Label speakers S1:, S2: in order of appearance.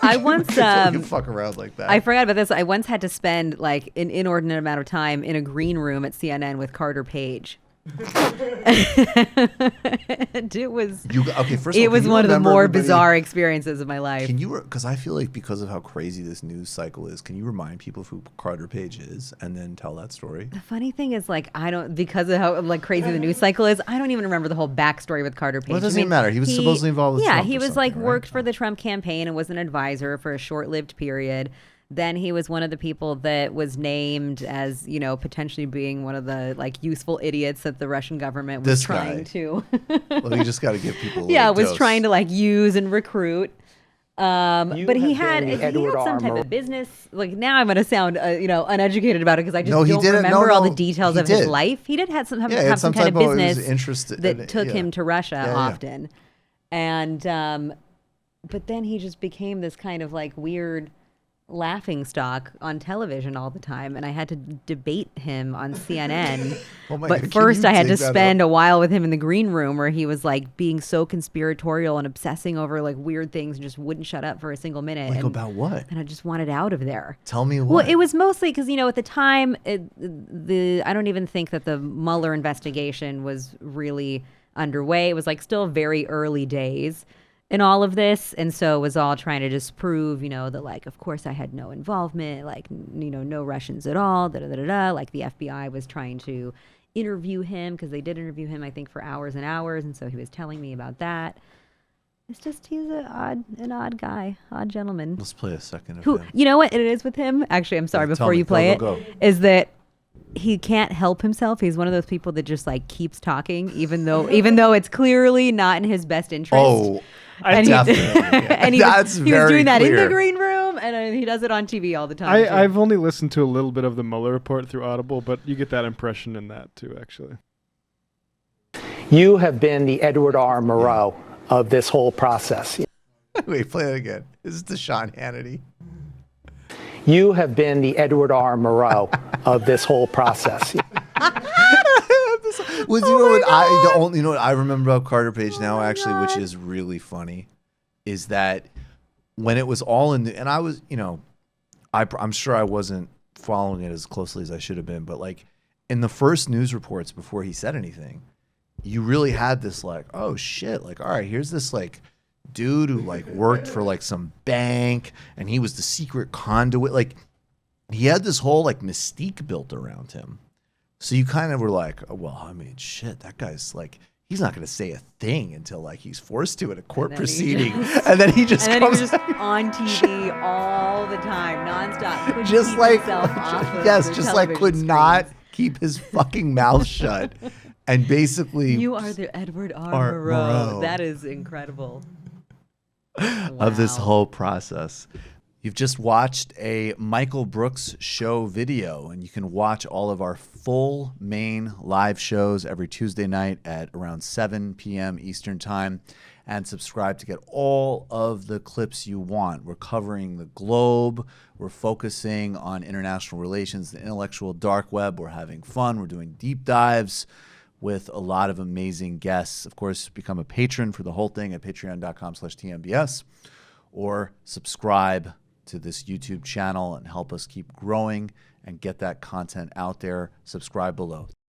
S1: I once
S2: You can fuck around like that.
S1: I forgot about this. I once had to spend like an inordinate amount of time in a green room at CNN with Carter Page. And it was
S2: Okay, first of
S1: it
S2: all,
S1: was
S2: can you
S1: one of the
S2: remember
S1: more
S2: everybody-
S1: bizarre experiences of my life.
S2: Can you, because I feel like because of how crazy this news cycle is, can you remind people of who Carter Page is and then tell that story?
S1: The funny thing is, like, I don't, because of how like crazy the news cycle is, I don't even remember the whole backstory with Carter Page.
S2: Well, it doesn't even matter. He was supposedly involved with Trump
S1: he
S2: or
S1: was like
S2: something,
S1: worked
S2: right?
S1: for the Trump campaign and was an advisor for a short-lived period. Then he was one of the people that was named as, you know, potentially being one of the like useful idiots that the Russian government was trying to.
S2: Well, you just got to give people.
S1: Was trying to like use and recruit. But he had some type of business. Like now, I'm going to sound uneducated about it because I just don't remember all the details of his life. He did have some kind of business that took him to Russia often, and but then he just became this kind of like weird laughing stock on television all the time, and I had to debate him on CNN. But first I had to spend a while with him in the green room where he was like being so conspiratorial and obsessing over like weird things and just wouldn't shut up for a single minute.
S2: Like about what?
S1: And I just wanted out of there.
S2: Tell me what.
S1: Well, it was mostly because, at the time, I don't even think that the Mueller investigation was really underway. It was like still very early days in all of this, and so it was all trying to just prove, that like, of course I had no involvement, like, no Russians at all, like the FBI was trying to interview him because they did interview him, I think, for hours and hours, and so he was telling me about that. It's just he's an odd guy, odd gentleman.
S2: Let's play a second of
S1: him. You know what it is with him? Actually, I'm sorry, before you play it, is that he can't help himself. He's one of those people that just like keeps talking, even though it's clearly not in his best interest.
S2: Oh, definitely.
S1: And he was doing that in the green room, and he does it on TV all the time.
S3: I've only listened to a little bit of the Mueller report through Audible, but you get that impression in that too, actually.
S4: You have been the Edward R. Murrow of this whole process.
S2: Wait, play it again. This is the Sean Hannity.
S4: You have been the Edward R. Murrow of this whole process.
S2: What I remember about Carter Page now, actually, which is really funny, is that when it was all in the, and I was, I'm sure I wasn't following it as closely as I should have been, but like in the first news reports before he said anything, you really had this like, oh shit, like, all right, here's this like dude who like worked for like some bank and he was the secret conduit. Like he had this whole like mystique built around him. So you kind of were like, oh, well, I mean, shit, that guy's like, he's not going to say a thing until like he's forced to in a court proceeding. And then he just comes
S1: on TV all the time, nonstop.
S2: Just like, could not keep his fucking mouth shut. And basically,
S1: you are the Edward R. Murrow. That is incredible.
S2: Of this whole process. You've just watched a Michael Brooks show video, and you can watch all of our full main live shows every Tuesday night at around 7 p.m. Eastern Time, and subscribe to get all of the clips you want. We're covering the globe. We're focusing on international relations, the intellectual dark web. We're having fun. We're doing deep dives with a lot of amazing guests. Of course, become a patron for the whole thing at patreon.com/TMBS, or subscribe to this YouTube channel and help us keep growing and get that content out there. Subscribe below.